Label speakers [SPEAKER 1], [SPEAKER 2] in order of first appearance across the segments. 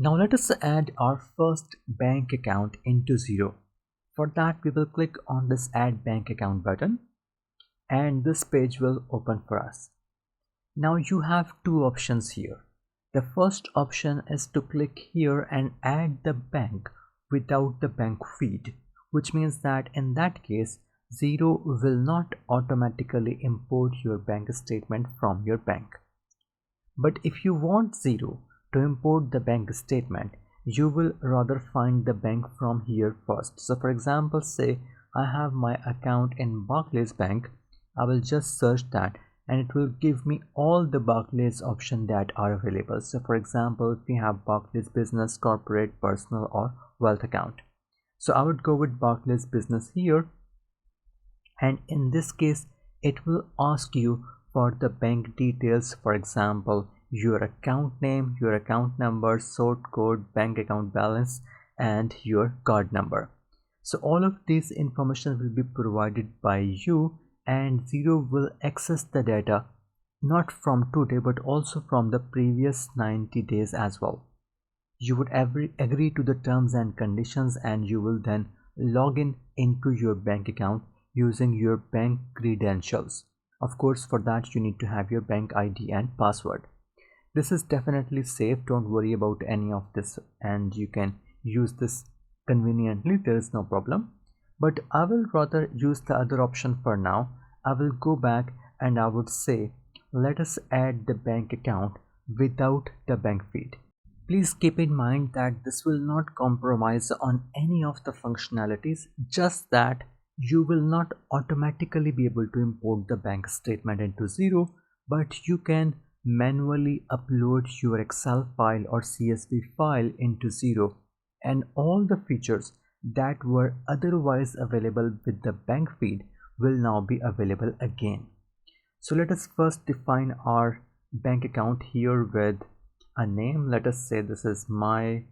[SPEAKER 1] Now let us add our first bank account into Xero. For that we will click on this add bank account button and this page will open for us. Now you have two options here. The first option is to click here and add the bank without the bank feed, which means that in that case Xero will not automatically import your bank statement from your bank. But if you want Xero to import the bank statement, you will rather find the bank from here first. So for example, say I have my account in Barclays Bank. I will just search that and it will give me all the Barclays options that are available. So for example, if we have Barclays Business, Corporate, Personal or Wealth account. So I would go with Barclays Business here, and in this case it will ask you for the bank details, for example your account name, your account number, sort code, bank account balance and your card number. So all of this information will be provided by you, and Xero will access the data not from today but also from the previous 90 days as well. You would agree to the terms and conditions and you will then log in into your bank account using your bank credentials. Of course, for that you need to have your bank ID and password. This is definitely safe, don't worry about any of this, and you can use this conveniently, there is no problem. But I will rather use the other option for now. I will go back and I would say let us add the bank account without the bank feed. Please keep in mind that this will not compromise on any of the functionalities, just that you will not automatically be able to import the bank statement into Xero, but you can manually upload your Excel file or CSV file into Xero, and all the features that were otherwise available with the bank feed will now be available again. So let us first define our bank account here with a name. Let us say this is my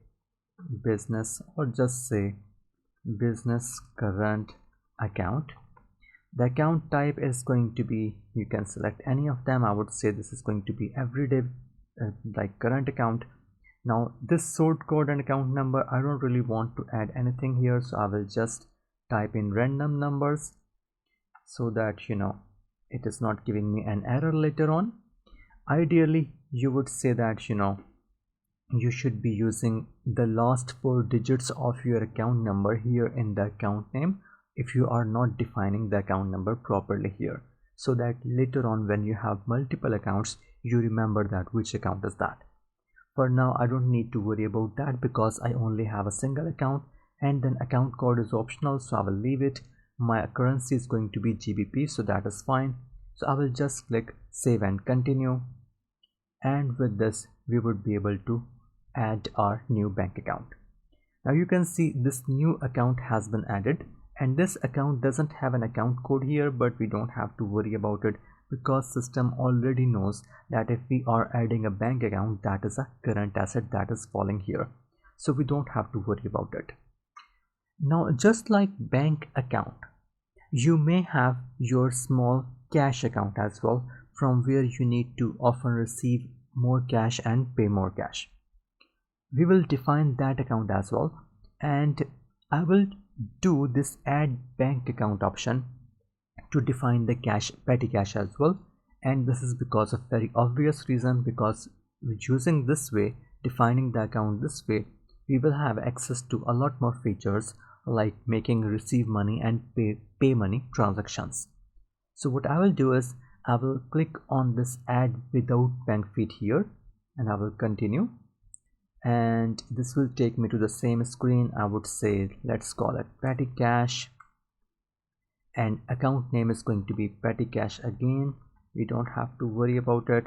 [SPEAKER 1] business, or just say business current account. The account type is going to be, you can select any of them. I would say this is going to be everyday like current account. Now this sort code and account number, I don't really want to add anything here, so I will just type in random numbers so that it is not giving me an error later on. Ideally you would say that you should be using the last 4 digits of your account number here in the account name if you are not defining the account number properly here, so that later on when you have multiple accounts you remember that which account is that. For now I don't need to worry about that because I only have a single account, and then account code is optional, so I will leave it. My currency is going to be GBP, so that is fine. So I will just click save and continue, and with this we would be able to add our new bank account. Now you can see this new account has been added, and this account doesn't have an account code here, but we don't have to worry about it because system already knows that if we are adding a bank account, that is a current asset that is falling here, so we don't have to worry about it. Now just like bank account, you may have your small cash account as well, from where you need to often receive more cash and pay more cash. We will define that account as well, and I will do this add bank account option to define the petty cash as well. And this is because of very obvious reason, because using this way, defining the account this way, we will have access to a lot more features like making receive money and pay money transactions. So what I will do is I will click on this add without bank feed here, and I will continue, and this will take me to the same screen. I would say let's call it petty cash, and account name is going to be petty cash again. We don't have to worry about it.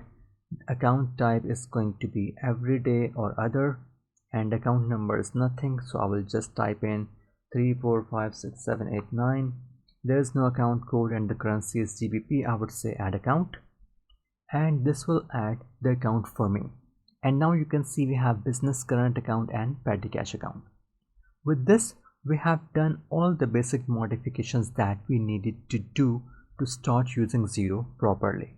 [SPEAKER 1] Account type is going to be everyday or other, and account number is nothing, so I will just type in 34567889. There is no account code and the currency is GBP. I would say add account, and this will add the account for me. And now you can see we have business current account and petty cash account. With this we have done all the basic modifications that we needed to do to start using Xero properly.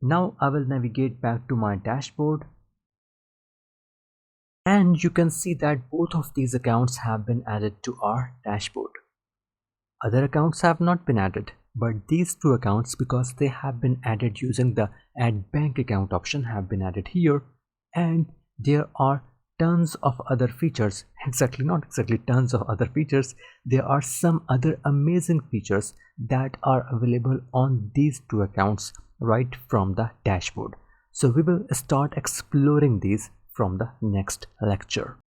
[SPEAKER 1] Now I will navigate back to my dashboard And you can see that both of these accounts have been added to our dashboard. Other accounts have not been added, but these two accounts, because they have been added using the add bank account option, have been added here. And there are tons of other features, not exactly tons of other features, there are some other amazing features that are available on these two accounts right from the dashboard. So we will start exploring these from the next lecture.